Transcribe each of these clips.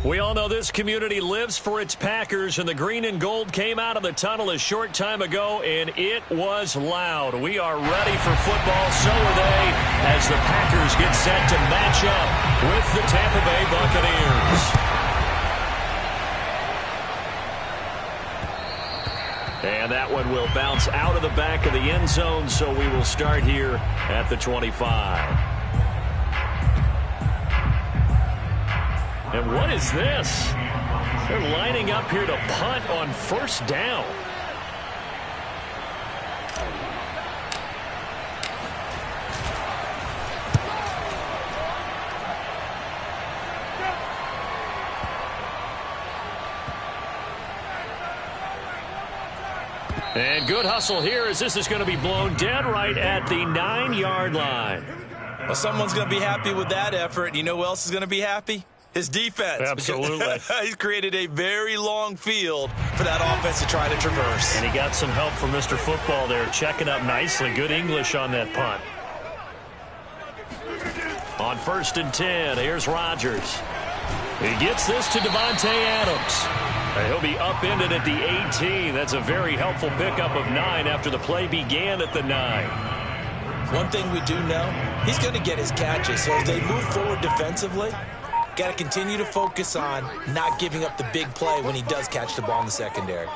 We all know this community lives for its Packers, and the green and gold came out of the tunnel a short time ago, and it was loud. We are ready for football, so are they, as the Packers get set to match up with the Tampa Bay Buccaneers. And that one will bounce out of the back of the end zone, so we will start here at the 25. And what is this? They're lining up here to punt on first down. And good hustle here as this is going to be blown dead right at the 9-yard line. Well, someone's going to be happy with that effort. You know who else is going to be happy? His defense. Absolutely. He's created a very long field for that offense to try to traverse. And he got some help from Mr. Football there, checking up nicely. Good English on that punt. On 1st and 10, here's Rodgers. He gets this to Devontae Adams. And he'll be upended at the 18. That's a very helpful pickup of 9 after the play began at the 9. One thing we do know, he's going to get his catches. So as they move forward defensively, got to continue to focus on not giving up the big play when he does catch the ball in the secondary.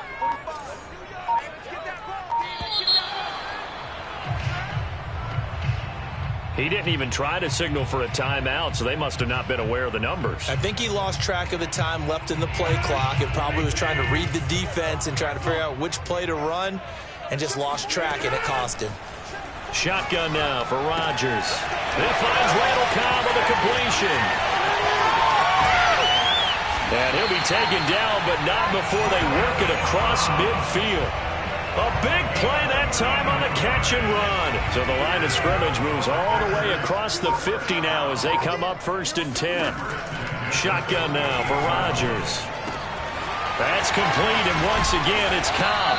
He didn't even try to signal for a timeout, so they must have not been aware of the numbers. I think he lost track of the time left in the play clock and probably was trying to read the defense and trying to figure out which play to run and just lost track, and it cost him. Shotgun now for Rodgers. It finds Randall Cobb with a completion. And he'll be taken down, but not before they work it across midfield. A big play that time on the catch and run. So the line of scrimmage moves all the way across the 50 now as they come up 1st and 10. Shotgun now for Rodgers. That's complete, and once again it's Cobb.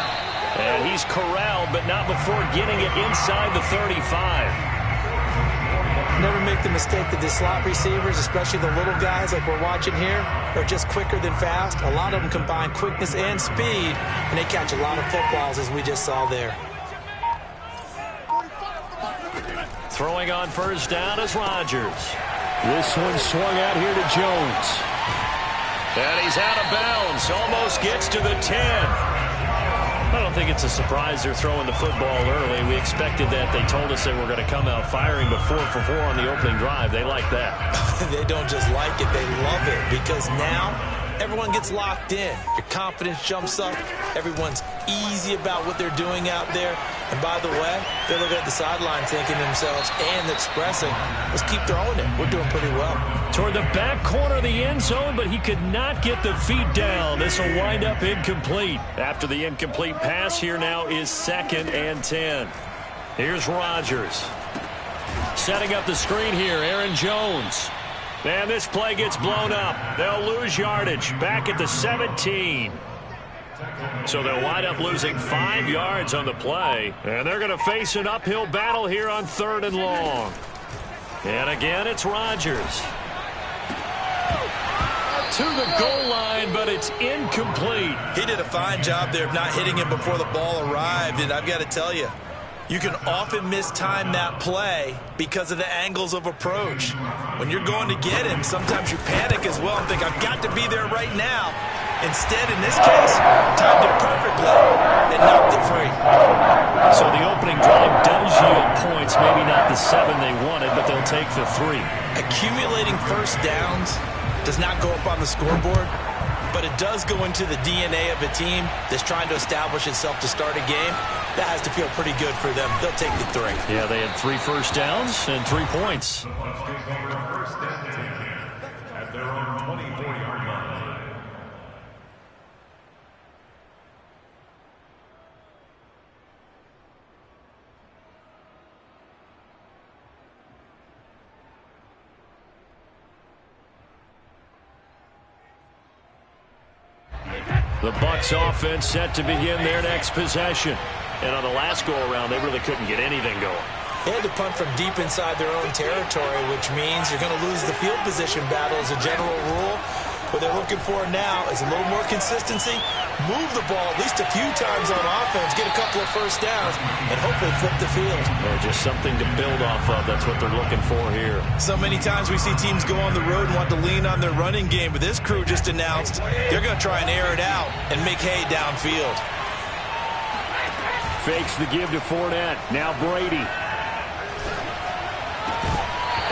And he's corralled, but not before getting it inside the 35. Never make the mistake that the slot receivers, especially the little guys like we're watching here, are just quicker than fast. A lot of them combine quickness and speed, and they catch a lot of footballs, as we just saw there. Throwing on first down is Rodgers. This one swung out here to Jones. And he's out of bounds. Almost gets to the 10. I don't think it's a surprise they're throwing the football early. We expected that. They told us they were going to come out firing before 4 on the opening drive. They like that. They don't just like it, they love it, because now everyone gets locked in. Your confidence jumps up. Everyone's easy about what they're doing out there. And by the way, they're looking at the sideline thinking to themselves and expressing, let's keep throwing it. We're doing pretty well. Toward the back corner of the end zone, but he could not get the feet down. This will wind up incomplete. After the incomplete pass, here now is 2nd and 10. Here's Rodgers. Setting up the screen here, Aaron Jones. And this play gets blown up. They'll lose yardage back at the 17. So they'll wind up losing 5 yards on the play. And they're going to face an uphill battle here on 3rd and long. And again, it's Rodgers. To the goal line, but it's incomplete. He did a fine job there of not hitting him before the ball arrived. And I've got to tell you, you can often mistime that play because of the angles of approach. When you're going to get him, sometimes you panic as well and think, I've got to be there right now. Instead, in this case, timed it perfectly and knocked it free. So the opening drive does yield points, maybe not the 7 they wanted, but they'll take the 3. Accumulating first downs does not go up on the scoreboard, but it does go into the DNA of a team that's trying to establish itself to start a game. That has to feel pretty good for them. They'll take the 3. Yeah, they had 3 first downs and 3 points. At their own 24-yard line. The Bucs offense set to begin their next possession. And on the last go-around, they really couldn't get anything going. They had to punt from deep inside their own territory, which means you're going to lose the field position battle as a general rule. What they're looking for now is a little more consistency, move the ball at least a few times on offense, get a couple of first downs, and hopefully flip the field. Or just something to build off of. That's what they're looking for here. So many times we see teams go on the road and want to lean on their running game, but this crew just announced they're going to try and air it out and make hay downfield. Fakes the give to Fournette. Now Brady.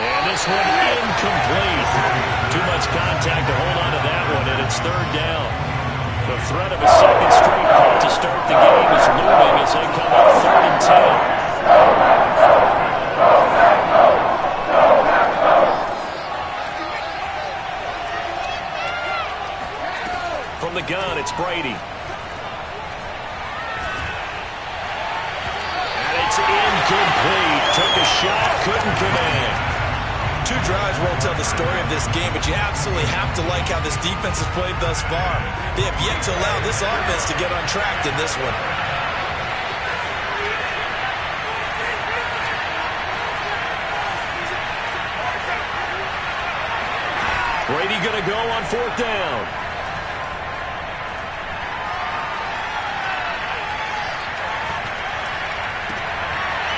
And this one incomplete. Too much contact to hold on to that one, and it's third down. The threat of a second straight punt to start the game is looming as they come up 3rd and 10. From the gun, it's Brady. And it's incomplete. Took a shot, couldn't connect. 2 drives won't tell the story of this game, but you absolutely have to like how this defense has played thus far. They have yet to allow this offense to get on track in this one. Brady going to go on 4th down.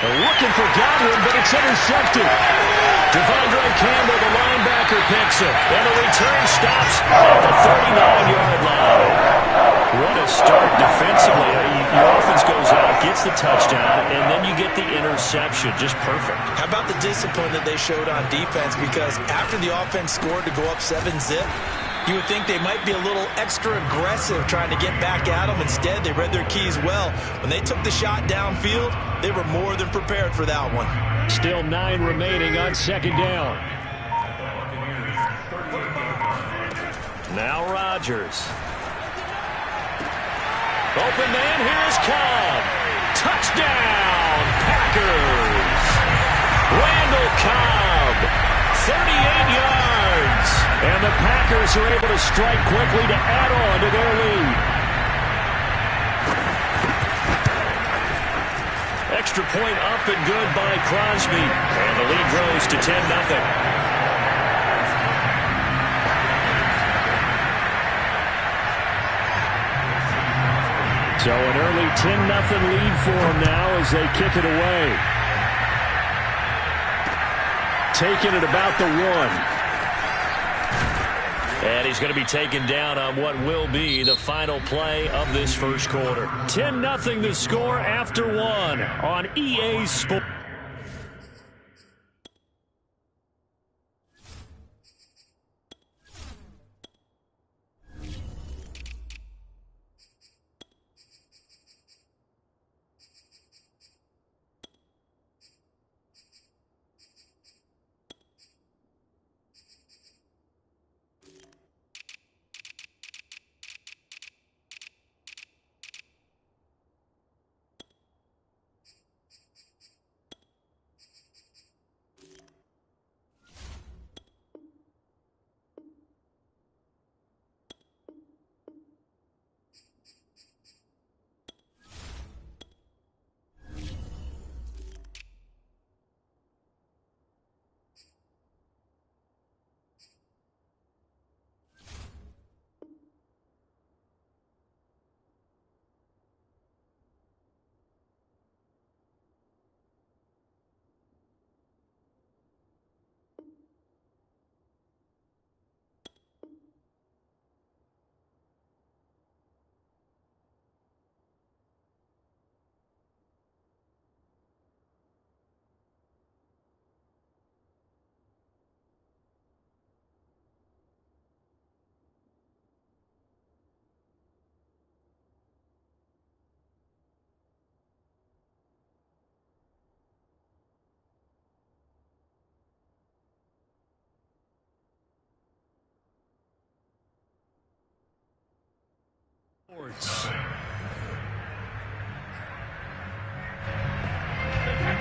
They're looking for Godwin, but it's intercepted. Devondre Campbell, the linebacker, picks it. And the return stops at the 39-yard line. What a start defensively. Your offense goes out, gets the touchdown, and then you get the interception. Just perfect. How about the discipline that they showed on defense? Because after the offense scored to go up 7-zip, you would think they might be a little extra aggressive trying to get back at them. Instead, they read their keys well. When they took the shot downfield, they were more than prepared for that one. Still 9 remaining on 2nd down. Now Rodgers. Open man, here's Cobb. Touchdown, Packers. Randall Cobb, 38 yards. And the Packers are able to strike quickly to add on to their lead. Extra point up and good by Crosby. And the lead grows to 10-0. So an early 10-0 lead for them now as they kick it away. Taking it about the 1. And he's going to be taken down on what will be the final play of this first quarter. 10-0 the score after 1 on EA Sports.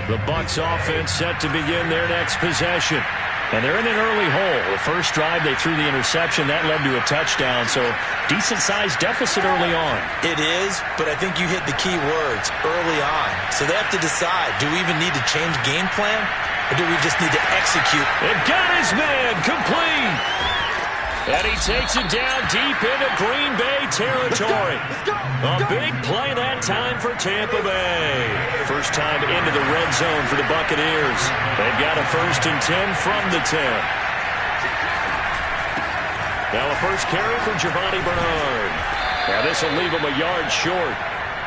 The Bucs offense set to begin their next possession. And they're in an early hole. The first drive, they threw the interception. That led to a touchdown, so decent-sized deficit early on. It is, but I think you hit the key words, early on. So they have to decide, do we even need to change game plan, or do we just need to execute? And got his man complete. And he takes it down deep into Green Bay territory. A big play that time for Tampa Bay. First time into the red zone for the Buccaneers. They've got a 1st and 10 from the 10. Now a first carry for Giovanni Bernard. Now this will leave him a yard short.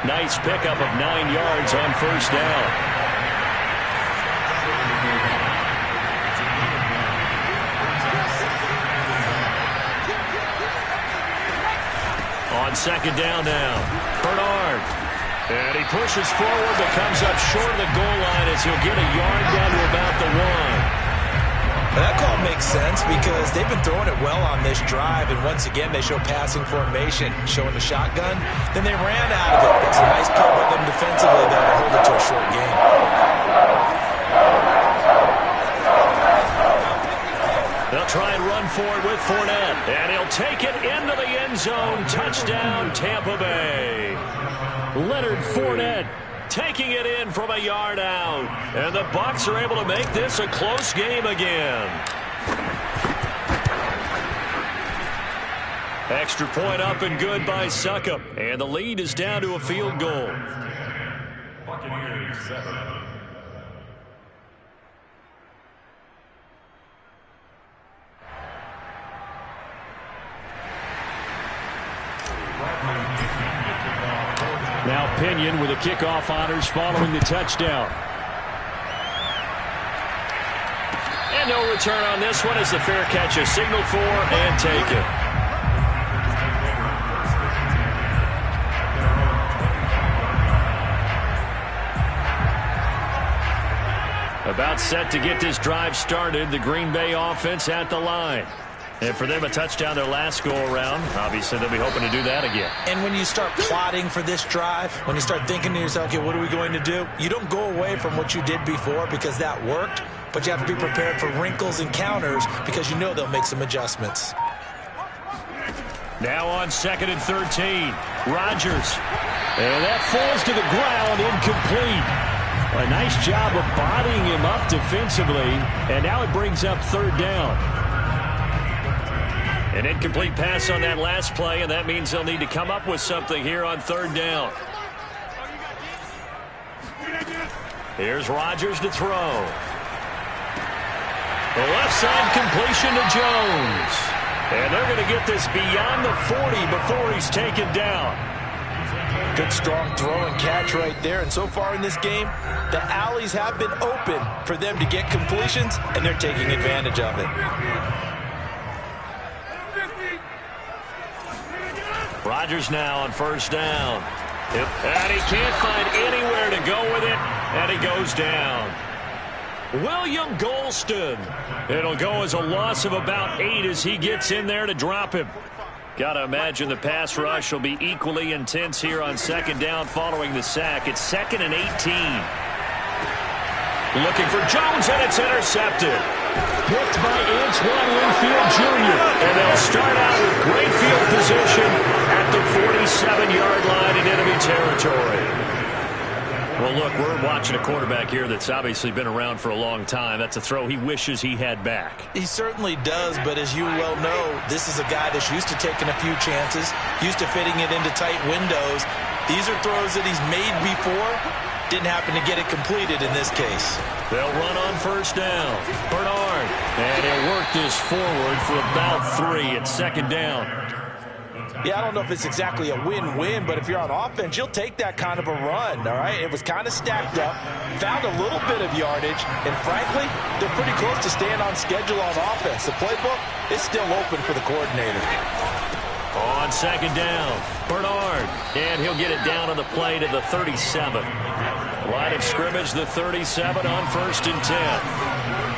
Nice pickup of 9 yards on first down. On second down now, Bernard. And he pushes forward but comes up short of the goal line as he'll get a yard down to about the 1. That call makes sense because they've been throwing it well on this drive, and once again they show passing formation, showing the shotgun. Then they ran out of it. That's a nice play by them defensively though, to hold it to a short game. They'll try and run for it with Fournette, and he'll take it into the end zone. Touchdown, Tampa Bay. Leonard Fournette taking it in from a yard out, and the Bucs are able to make this a close game again. Extra point up and good by Succop, and the lead is down to a field goal. Buccaneers 7. Now Pinion with the kickoff honors following the touchdown. And no return on this one as the fair catch is signaled for and taken. About set to get this drive started, the Green Bay offense at the line. And for them, a touchdown their last go-around. Obviously, they'll be hoping to do that again. And when you start plotting for this drive, when you start thinking to yourself, okay, what are we going to do? You don't go away from what you did before because that worked, but you have to be prepared for wrinkles and counters because you know they'll make some adjustments. Now on 2nd and 13, Rodgers. And that falls to the ground, incomplete. A nice job of bodying him up defensively, and now it brings up 3rd down. An incomplete pass on that last play, and that means they'll need to come up with something here on 3rd down. Here's Rodgers to throw. The left side completion to Jones. And they're going to get this beyond the 40 before he's taken down. Good strong throw and catch right there. And so far in this game, the alleys have been open for them to get completions, and they're taking advantage of it. Rodgers now on 1st down. And he can't find anywhere to go with it, and he goes down. William Golston. It'll go as a loss of about 8 as he gets in there to drop him. Got to imagine the pass rush will be equally intense here on 2nd down following the sack. It's 2nd and 18. Looking for Jones, and it's intercepted. Picked by Antoine Winfield Jr. And they'll start out with great field position at the 47-yard line in enemy territory. Well, look, we're watching a quarterback here that's obviously been around for a long time. That's a throw he wishes he had back. He certainly does, but as you well know, this is a guy that's used to taking a few chances, used to fitting it into tight windows. These are throws that he's made before. Didn't happen to get it completed in this case. They'll run on 1st down. Bernard. And he'll work this forward for about 3 at 2nd down. Yeah, I don't know if it's exactly a win-win, but if you're on offense, you'll take that kind of a run, all right? It was kind of stacked up, found a little bit of yardage, and frankly, they're pretty close to staying on schedule on offense. The playbook is still open for the coordinator. On 2nd down, Bernard. And he'll get it down on the play to the 37. Line of scrimmage, the 37 on 1st and 10.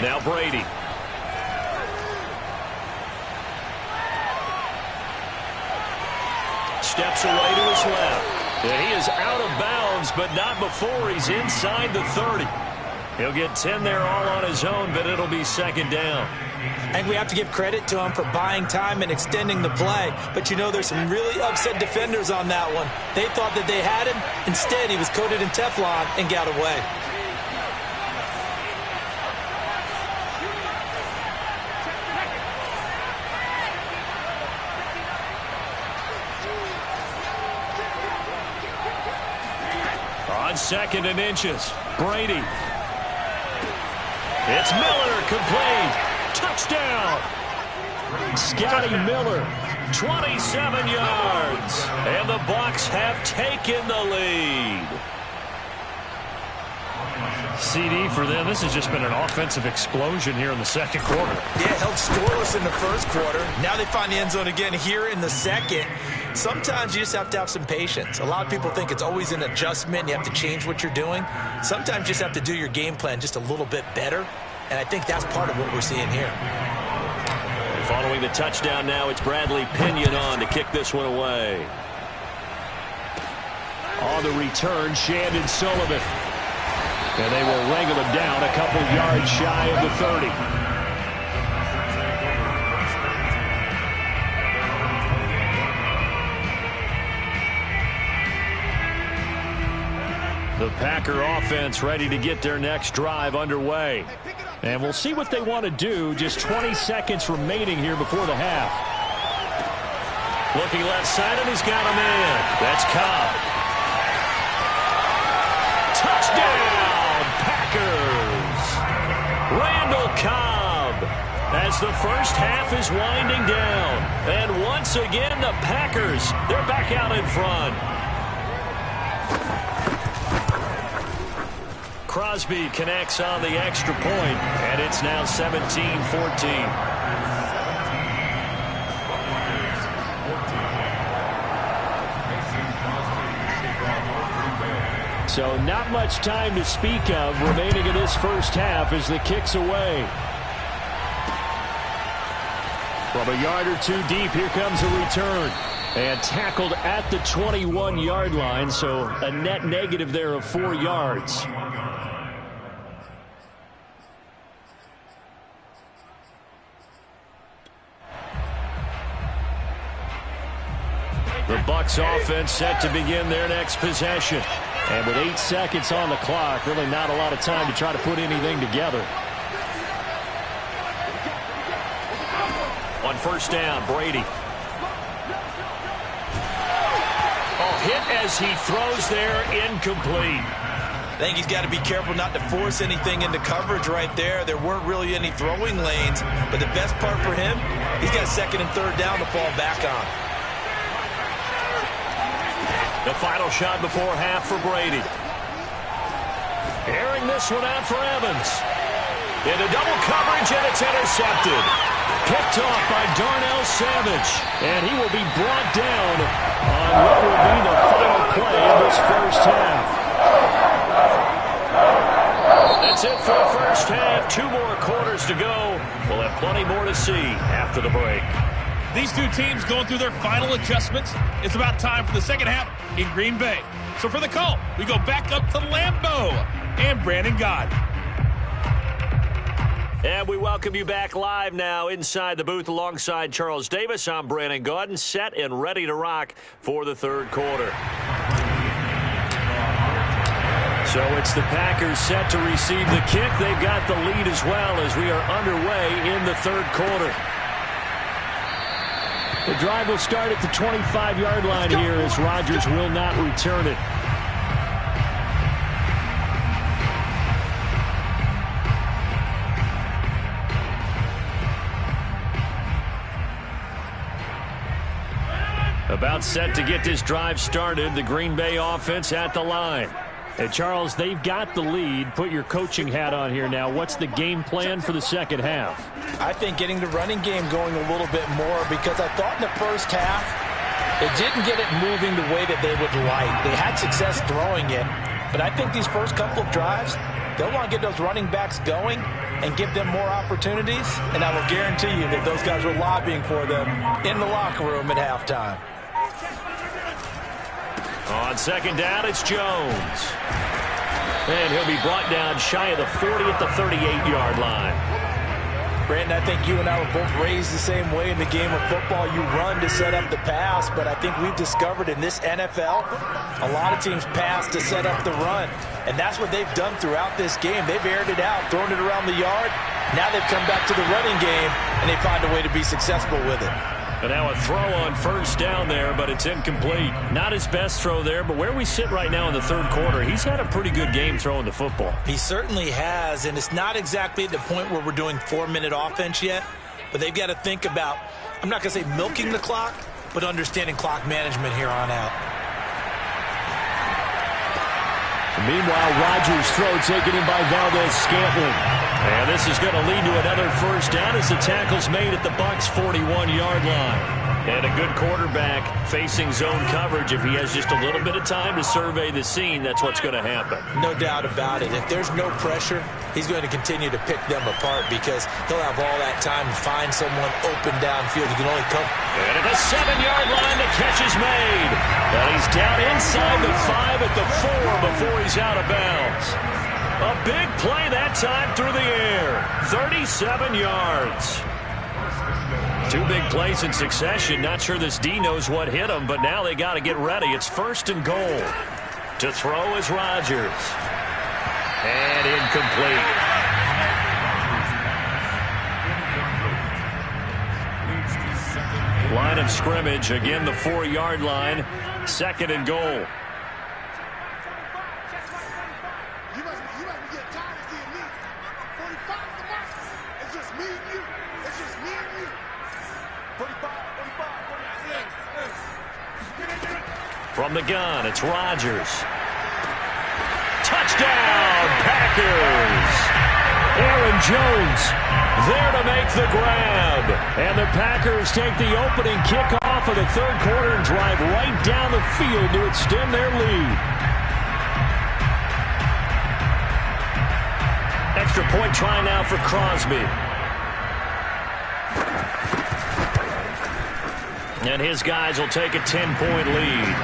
Now Brady. Steps away to his left. And he is out of bounds, but not before he's inside the 30. He'll get 10 there all on his own, but it'll be second down. I think we have to give credit to him for buying time and extending the play. But, you know, there's some really upset defenders on that one. They thought that they had him. Instead, he was coated in Teflon and got away. On 2nd and inches, Brady. It's Miller, complete. Touchdown! Scotty Miller, 27 yards. And the Bucs have taken the lead. CD for them. This has just been an offensive explosion here in the second quarter. Yeah, held scoreless in the first quarter. Now they find the end zone again here in the second. Sometimes you just have to have some patience. A lot of people think it's always an adjustment. You have to change what you're doing. Sometimes you just have to do your game plan just a little bit better. And I think that's part of what we're seeing here. Following the touchdown now, it's Bradley Pinion on to kick this one away. On the return, Shandon Sullivan. And they will wrangle him down a couple yards shy of the 30. The Packer offense ready to get their next drive underway. And we'll see what they want to do. Just 20 seconds remaining here before the half. Looking left side, and he's got him in. That's Cobb. Touchdown, Packers! Randall Cobb, as the first half is winding down. And once again, the Packers, they're back out in front. Crosby connects on the extra point, and it's now 17-14. So not much time to speak of remaining in this first half as the kick's away. From a yard or two deep, here comes a return. And tackled at the 21-yard line, so a net negative there of 4 yards. The Bucs offense set to begin their next possession. And with 8 seconds on the clock, really not a lot of time to try to put anything together. On first down, Brady. Hit as he throws there, incomplete. I think he's got to be careful not to force anything into coverage right there. There weren't really any throwing lanes, but the best part for him, he's got 2nd and 3rd down to fall back on. The final shot before half for Brady. Airing this one out for Evans. Into double coverage, and it's intercepted. Picked off by Darnell Savage, and he will be brought down on what will be the final play of this first half. That's it for the first half. 2 more quarters to go. We'll have plenty more to see after the break. These two teams going through their final adjustments. It's about time for the second half in Green Bay. So for the call, we go back up to Lambeau and Brandon Gaud. And we welcome you back live now inside the booth alongside Charles Davis. I'm Brandon Gaudin, set and ready to rock for the third quarter. So it's the Packers set to receive the kick. They've got the lead as well as we are underway in the third quarter. The drive will start at the 25-yard line here as Rodgers will not return it. About set to get this drive started, the Green Bay offense at the line. And Charles, they've got the lead. Put your coaching hat on here now. What's the game plan for the second half? I think getting the running game going a little bit more, because I thought in the first half they didn't get it moving the way that they would like. They had success throwing it, but I think these first couple of drives, they'll want to get those running backs going and give them more opportunities, and I will guarantee you that those guys were lobbying for them in the locker room at halftime. On second down, it's Jones. And he'll be brought down shy of the 40 at the 38-yard line. Brandon, I think you and I were both raised the same way in the game of football. You run to set up the pass, but I think we've discovered in this NFL, a lot of teams pass to set up the run. And that's what they've done throughout this game. They've aired it out, thrown it around the yard. Now they've come back to the running game, and they find a way to be successful with it. And now a throw on first down there, but it's incomplete. Not his best throw there, but where we sit right now in the third quarter, he's had a pretty good game throwing the football. He certainly has, and it's not exactly at the point where we're doing 4-minute offense yet, but they've got to think about, I'm not going to say milking the clock, but understanding clock management here on out. Meanwhile, Rodgers' throw taken in by Valdez-Scantling. And this is going to lead to another first down as the tackle's made at the Bucs' 41-yard line. And a good quarterback facing zone coverage. If he has just a little bit of time to survey the scene, that's what's going to happen. No doubt about it. If there's no pressure, he's going to continue to pick them apart because he'll have all that time to find someone open downfield. He can only come. And at the 7-yard line, the catch is made. And he's down inside the 5 at the 4 before he's out of bounds. A big play that time through the air. 37 yards. 2 big plays in succession. Not sure this D knows what hit him, but now they got to get ready. It's 1st and goal. To throw is Rodgers. And incomplete. Line of scrimmage. Again, the 4-yard line. 2nd and goal. From the gun, it's Rodgers. Touchdown, Packers! Aaron Jones there to make the grab. And the Packers take the opening kickoff of the third quarter and drive right down the field to extend their lead. Extra point try now for Crosby. And his guys will take a 10-point lead.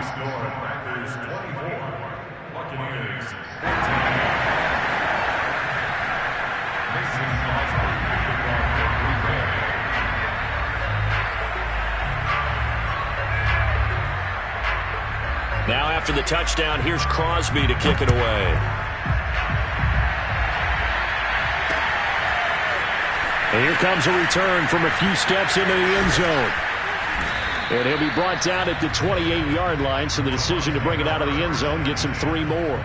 Score, Packers 24, Buccaneers 14. Mason Crosby, kickoff for Green Bay. Now after the touchdown, here's Crosby to kick it away. And here comes a return from a few steps into the end zone. And he'll be brought down at the 28-yard line, so the decision to bring it out of the end zone gets him 3 more.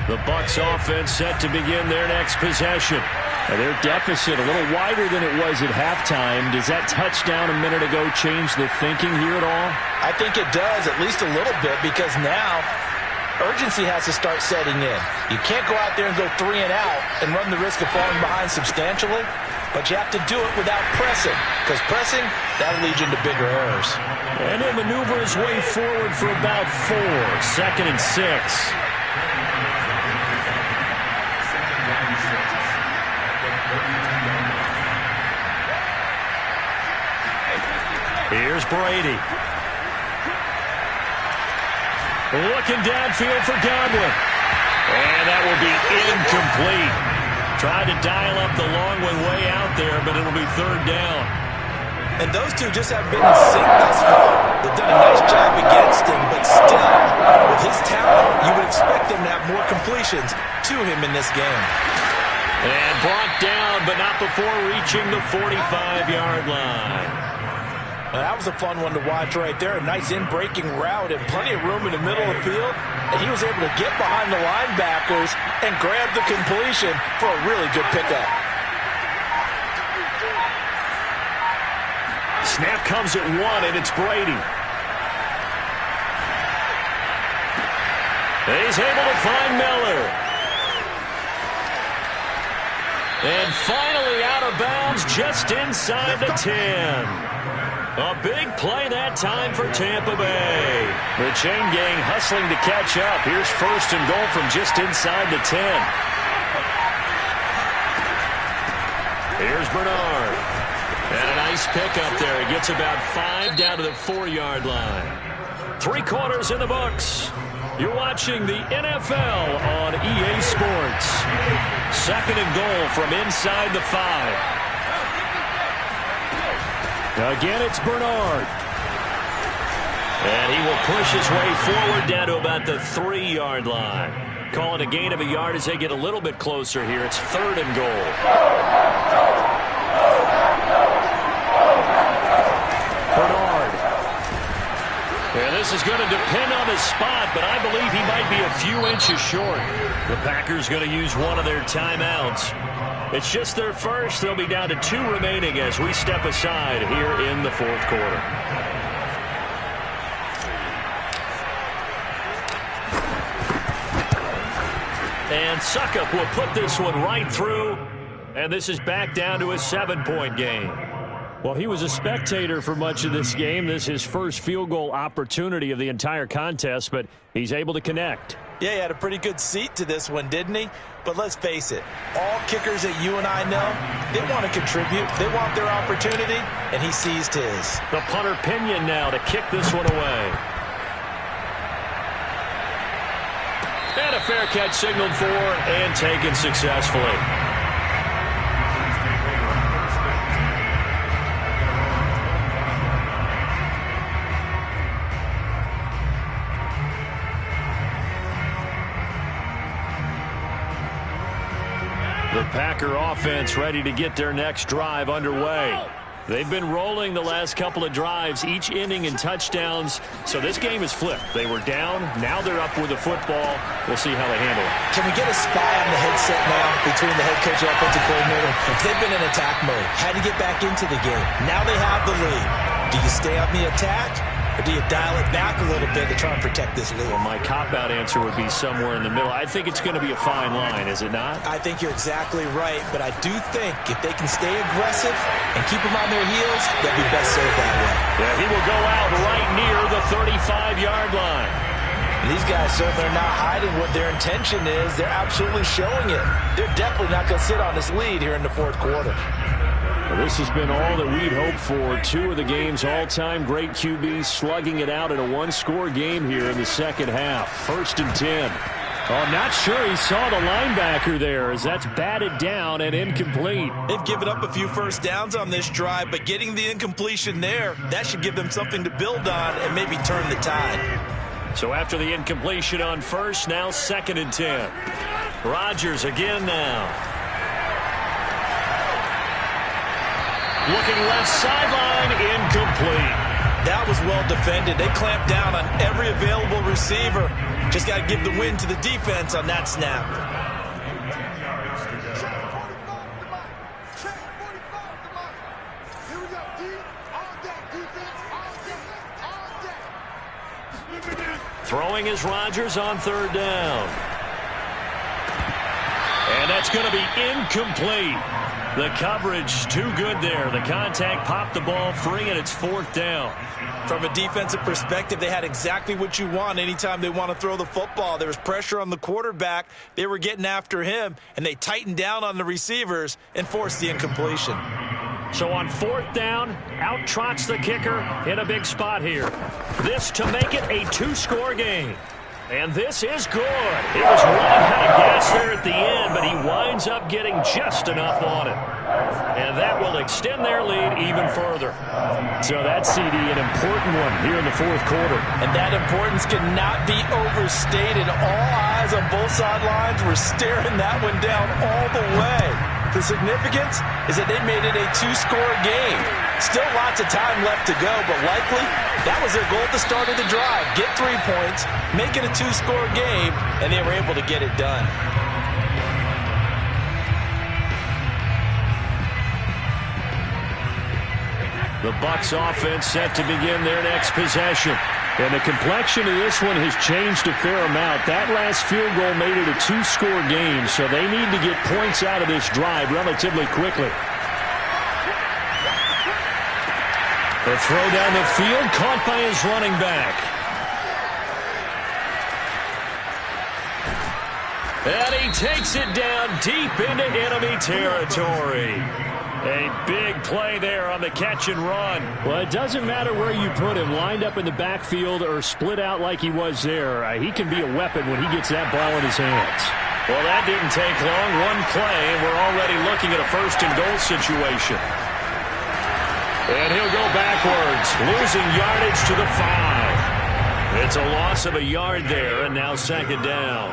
The Bucs offense set to begin their next possession. And their deficit a little wider than it was at halftime. Does that touchdown a minute ago change the thinking here at all? I think it does, at least a little bit, because now urgency has to start setting in. You can't go out there and go 3 and out and run the risk of falling behind substantially, but you have to do it without pressing, because pressing, that'll lead you into bigger errors. And he'll maneuver his way forward for about 4. 2nd and 6. Here's Brady. Looking downfield for Godwin. And that will be incomplete. Tried to dial up the long one way out there, but it'll be 3rd down. And those two just haven't been in sync thus far. They've done a nice job against him, but still, with his talent, you would expect them to have more completions to him in this game. And brought down, but not before reaching the 45-yard line. Now, that was a fun one to watch right there. A nice in-breaking route and plenty of room in the middle of the field. And he was able to get behind the linebackers and grab the completion for a really good pickup. Snap comes at 1, and it's Brady. He's able to find Miller. And finally out of bounds just inside the 10. A big play that time for Tampa Bay. The chain gang hustling to catch up. Here's 1st and goal from just inside the 10. Here's Bernard. And a Nice pickup there. He gets about 5 down to the 4-yard line. 3 quarters in the books. You're watching the NFL on EA Sports. 2nd and goal from inside the 5. Again, it's Bernard. And he will push his way forward down to about the 3-yard line. Call it a gain of a yard as they get a little bit closer here. It's 3rd and goal. Bernard. And this is going to depend on his spot, but I believe he might be a few inches short. The Packers going to use one of their timeouts. It's just their first. They'll be down to 2 remaining as we step aside here in the 4th quarter. And Suckup will put this one right through, and this is back down to a 7-point game. Well, he was a spectator for much of this game. This is his first field goal opportunity of the entire contest, but he's able to connect. Yeah, he had a pretty good seat to this one, didn't he? But let's face it, all kickers that you and I know, they want to contribute. They want their opportunity, and he seized his. The punter Pinion now to kick this one away. And a fair catch signaled for and taken successfully. The Packer offense ready to get their next drive underway. They've been rolling the last couple of drives, each inning in touchdowns. So this game is flipped. They were down. Now they're up with the football. We'll see how they handle it. Can we get a spy on the headset now between the head coach and offensive coordinator? They've been in attack mode. Had to get back into the game. Now they have the lead. Do you stay on the attack, or do you dial it back a little bit to try and protect this lead? Well, my cop-out answer would be somewhere in the middle. I think it's going to be a fine line, is it not? I think you're exactly right, but I do think if they can stay aggressive and keep them on their heels, they'll be best served that way. Yeah, he will go out right near the 35-yard line. And these guys certainly are not hiding what their intention is. They're absolutely showing it. They're definitely not going to sit on this lead here in the 4th quarter. Well, this has been all that we'd hoped for. 2 of the game's all-time great QBs slugging it out in a 1-score game here in the 2nd half. 1st and 10. Oh, not sure he saw the linebacker there as that's batted down and incomplete. They've given up a few first downs on this drive, but getting the incompletion there, that should give them something to build on and maybe turn the tide. So after the incompletion on first, now 2nd and 10. Rodgers again now. Looking left sideline, incomplete. That was well defended. They clamped down on every available receiver. Just got to give the win to the defense on that snap. Throwing is Rodgers on 3rd down. And that's going to be incomplete. The coverage too good there. The contact popped the ball free, and it's 4th down. From a defensive perspective, they had exactly what you want anytime they want to throw the football. There was pressure on the quarterback. They were getting after him, and they tightened down on the receivers and forced the incompletion. So on 4th down, out trots the kicker in a big spot here. This to make it a 2-score game. And this is good. It was running kind of gas there at the end, but he winds up getting just enough on it. And that will extend their lead even further. So that CD, an important one here in the 4th quarter. And that importance cannot be overstated. All eyes on both sidelines were staring that one down all the way. The significance is that they made it a 2-score game. Still lots of time left to go, but likely that was their goal at the start of the drive. Get 3 points, make it a 2-score game, and they were able to get it done. The Bucs offense set to begin their next possession. And the complexion of this one has changed a fair amount. That last field goal made it a 2-score game, so they need to get points out of this drive relatively quickly. The throw down the field, caught by his running back. And he takes it down deep into enemy territory. A big play there on the catch and run. Well, it doesn't matter where you put him, lined up in the backfield or split out like he was there. He can be a weapon when he gets that ball in his hands. Well, that didn't take long. One play, and we're already looking at a first-and-goal situation. And he'll go backwards, losing yardage to the 5. It's a loss of a yard there, and now second down.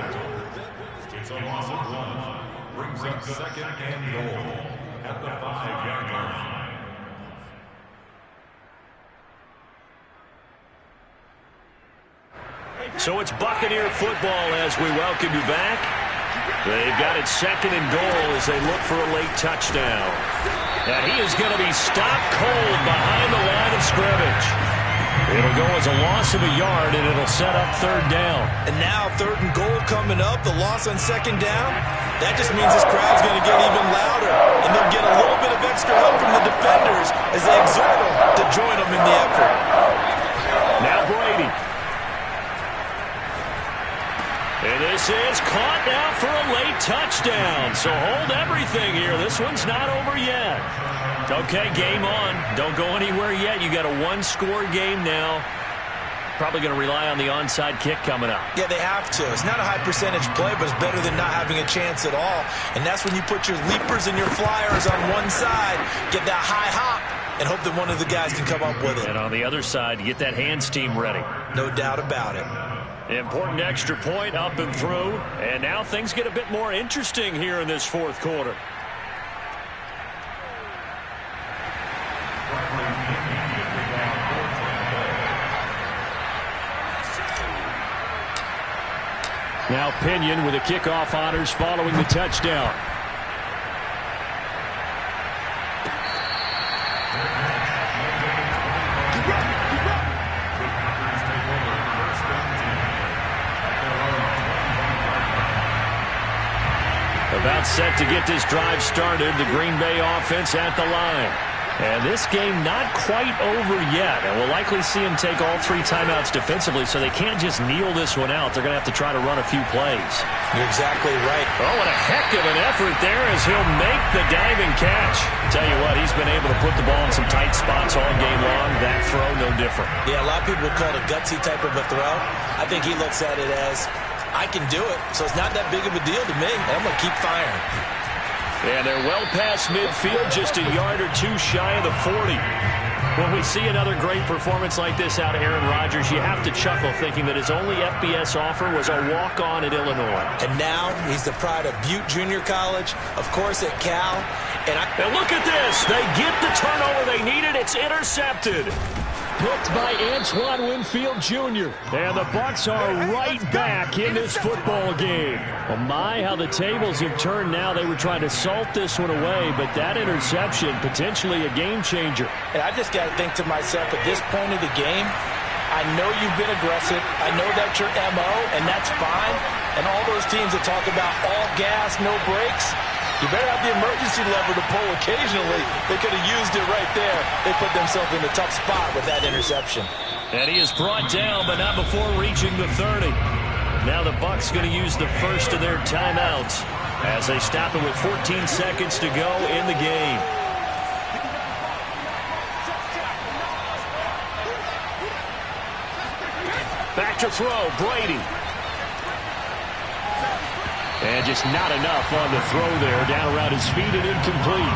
It's a loss of 1. Brings up second and goal at the 5-yard line. So it's Buccaneer football as we welcome you back. They've got it second and goal as they look for a late touchdown. And he is going to be stopped cold behind the line of scrimmage. It'll go as a loss of a yard, and it'll set up third down. And now third and goal coming up, the loss on second down. That just means this crowd's going to get even louder, and they'll get a little bit of extra help from the defenders as they exhort them to join them in the effort. Now Brady. And this is caught now for a late touchdown. So hold everything here. This one's not over yet. Okay, game on. Don't go anywhere yet. You got a one-score game now. Probably going to rely on the onside kick coming up. Yeah, they have to. It's not a high percentage play, but it's better than not having a chance at all. And that's when you put your leapers and your flyers on one side, get that high hop, and hope that one of the guys can come up with it. And on the other side, get that hands team ready. No doubt about it. Important extra point up and through. And now things get a bit more interesting here in this fourth quarter. Now Pinion with the kickoff honors following the touchdown. About set to get this drive started, the Green Bay offense at the line. And this game not quite over yet. And we'll likely see them take all 3 timeouts defensively, so they can't just kneel this one out. They're going to have to try to run a few plays. You're exactly right. Oh, what a heck of an effort there as he'll make the diving catch. Tell you what, he's been able to put the ball in some tight spots all game long. That throw, no different. Yeah, a lot of people would call it a gutsy type of a throw. I think he looks at it as, I can do it, so it's not that big of a deal to me, and I'm going to keep firing. And they're well past midfield, just a yard or 2 shy of the 40. When we see another great performance like this out of Aaron Rodgers, you have to chuckle thinking that his only FBS offer was a walk-on at Illinois. And now he's the pride of Butte Junior College, of course at Cal. And look at this. They get the turnover they needed. It's intercepted. Picked by Antoine Winfield Jr. And the Bucs are right back in this football game. Oh my, how the tables have turned now. They were trying to salt this one away, but that interception, potentially a game changer. And I just got to think to myself, at this point of the game, I know you've been aggressive. I know that's your MO, and that's fine. And all those teams that talk about all gas, no brakes, you better have the emergency lever to pull occasionally. They could have used it right there. They put themselves in a tough spot with that interception. And he is brought down, but not before reaching the 30. Now the Bucs going to use the first of their timeouts as they stop it with 14 seconds to go in the game. Back to throw, Brady. And just not enough on the throw there, down around his feet and incomplete.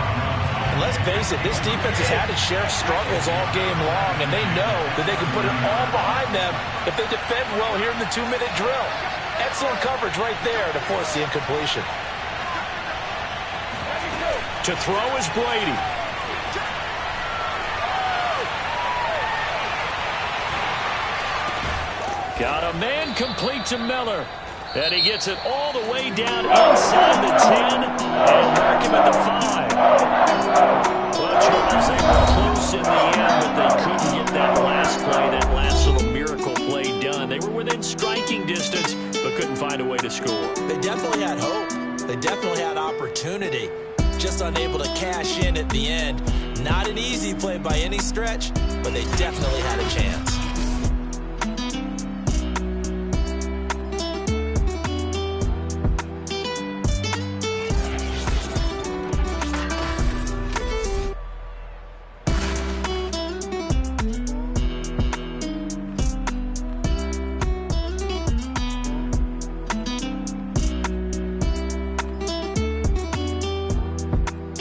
And let's face it, this defense has had its share of struggles all game long, and they know that they can put it all behind them if they defend well here in the 2-minute drill. Excellent coverage right there to force the incompletion. To throw is Brady. Got a man complete to Miller. And he gets it all the way down inside the 10 and mark him at the 5. Well, Charles, they were close in the end, but they couldn't get that last play, that last little miracle play done. They were within striking distance, but couldn't find a way to score. They definitely had hope. They definitely had opportunity. Just unable to cash in at the end. Not an easy play by any stretch, but they definitely had a chance.